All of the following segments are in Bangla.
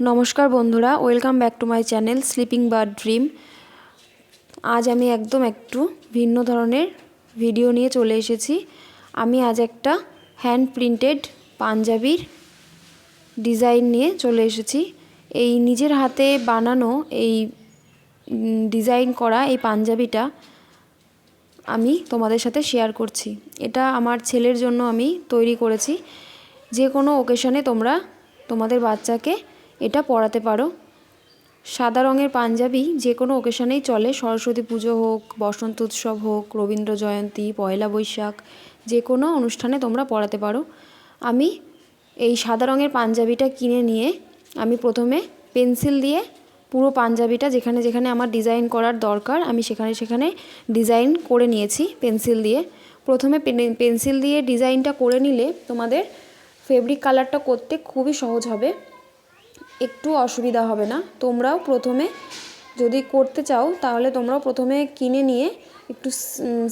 नमस्कार बंधुरा welcome back to my channel sleeping bird dream. आज आमी एकदम एकटू भिन्न धरनेर भिडियो निये चले एसेछि। आमी आज एकटा हैंड प्रिंटेड पांजाबिर डिजाइन निये चले एसेछि। एई निजेर हाथे बानानो एई डिजाइन करा एई पांजाबिटा आमी तोमादेर साथे शेयर करछि। एटा आमार छेलेर जोन्नो आमी तैरी करेछि। जे कोनो ओकेशने तोमरा तोमादेर बाच्चाके এটা পরাতে পারো। সাদা রঙের পাঞ্জাবি যে কোনো ওকেশনেই চলে, সরস্বতী পুজো হোক, বসন্ত উৎসব হোক, রবীন্দ্র জয়ন্তী, পয়লা বৈশাখ, যে কোনো অনুষ্ঠানে তোমরা পরাতে পারো। আমি এই সাদা রঙের পাঞ্জাবিটা কিনে নিয়ে আমি প্রথমে পেন্সিল দিয়ে পুরো পাঞ্জাবিটা যেখানে যেখানে আমার ডিজাইন করার দরকার আমি সেখানে সেখানে ডিজাইন করে নিয়েছি পেন্সিল দিয়ে। প্রথমে পেন্সিল দিয়ে ডিজাইনটা করে নিলে তোমাদের ফেব্রিক কালারটা করতে খুবই সহজ হবে, একটু অসুবিধা হবে না। তোমরাও প্রথমে যদি করতে চাও তাহলে তোমরাও প্রথমে কিনে নিয়ে একটু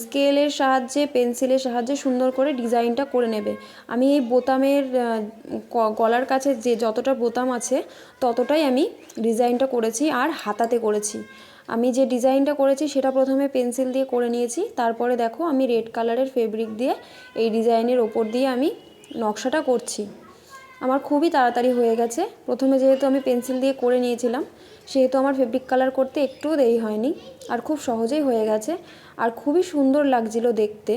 স্কেলের সাহায্যে পেন্সিলের সাহায্যে সুন্দর করে ডিজাইনটা করে নেবে। আমি এই বোতামের গলার কাছে যে যতটা বোতাম আছে ততটাই আমি ডিজাইনটা করেছি আর হাতাতে করেছি। আমি যে ডিজাইনটা করেছি সেটা প্রথমে পেন্সিল দিয়ে করে নিয়েছি, তারপরে দেখো আমি রেড কালারের ফেব্রিক দিয়ে এই ডিজাইনের ওপর দিয়ে আমি নকশাটা করছি। আমার খুবই তাড়াতাড়ি হয়ে গেছে। প্রথমে যেহেতু আমি পেন্সিল দিয়ে করে নিয়েছিলাম সেহেতু আমার ফেব্রিক কালার করতে একটুও দেরি হয়নি আর খুব সহজেই হয়ে গেছে আর খুবই সুন্দর লাগছিল দেখতে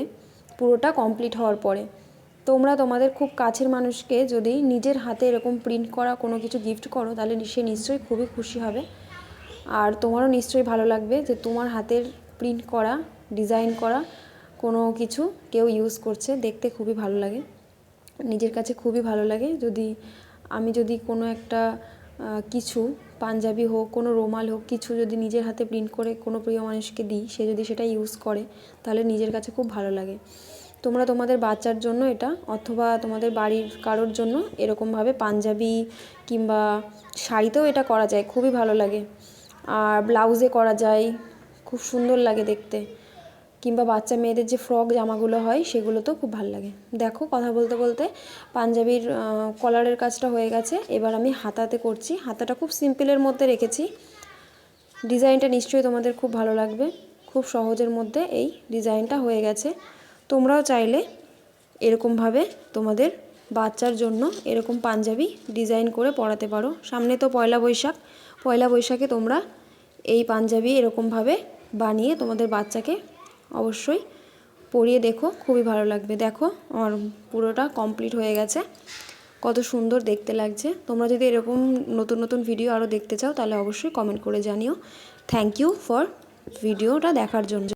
পুরোটা কমপ্লিট হওয়ার পরে। তোমরা তোমাদের খুব কাছের মানুষকে যদি নিজের হাতে এরকম প্রিন্ট করা কোনো কিছু গিফট করো তাহলে সে নিশ্চয়ই খুবই খুশি হবে আর তোমারও নিশ্চয়ই ভালো লাগবে যে তোমার হাতের প্রিন্ট করা ডিজাইন করা কোনো কিছু কেউ ইউজ করছে, দেখতে খুবই ভালো লাগে, নিজের কাছে খুবই ভালো লাগে। আমি যদি কোনো একটা কিছু পাঞ্জাবি হোক কোনো রুমাল হোক কিছু যদি নিজের হাতে প্রিন্ট করে কোনো প্রিয় মানুষকে দিই, সে যদি সেটা ইউজ করে তাহলে নিজের কাছে খুব ভালো লাগে। তোমরা তোমাদের বাচ্চার জন্য এটা অথবা তোমাদের বাড়ির কারোর জন্য এরকমভাবে পাঞ্জাবি কিংবা শাড়িতেও এটা করা যায়, খুবই ভালো লাগে। আর ব্লাউজে করা যায়, খুব সুন্দর লাগে দেখতে, কিংবা বাচ্চা মেয়েদের যে ফ্রক জামাগুলো হয় সেগুলোতেও খুব ভালো লাগে। দেখো কথা বলতে বলতে পাঞ্জাবির কলারের কাজটা হয়ে গেছে। এবার আমি হাতাতে করছি। হাতাটা খুব সিম্পলের মধ্যে রেখেছি। ডিজাইনটা নিশ্চয়ই তোমাদের খুব ভালো লাগবে। খুব সহজের মধ্যে এই ডিজাইনটা হয়ে গেছে। তোমরাও চাইলে এরকমভাবে তোমাদের বাচ্চার জন্য এরকম পাঞ্জাবি ডিজাইন করে পরাতে পারো। সামনে তো পয়লা বৈশাখ, পয়লা বৈশাখে তোমরা এই পাঞ্জাবি এরকমভাবে বানিয়ে তোমাদের বাচ্চাকে অবশ্যই পরিয়ে দেখো, খুবই ভালো লাগবে। দেখো আমার পুরোটা কমপ্লিট হয়ে গেছে, কত সুন্দর দেখতে লাগছে। তোমরা যদি এরকম নতুন নতুন ভিডিও আরও দেখতে চাও তাহলে অবশ্যই কমেন্ট করে জানিও। থ্যাংক ইউ ফর ভিডিওটা দেখার জন্য।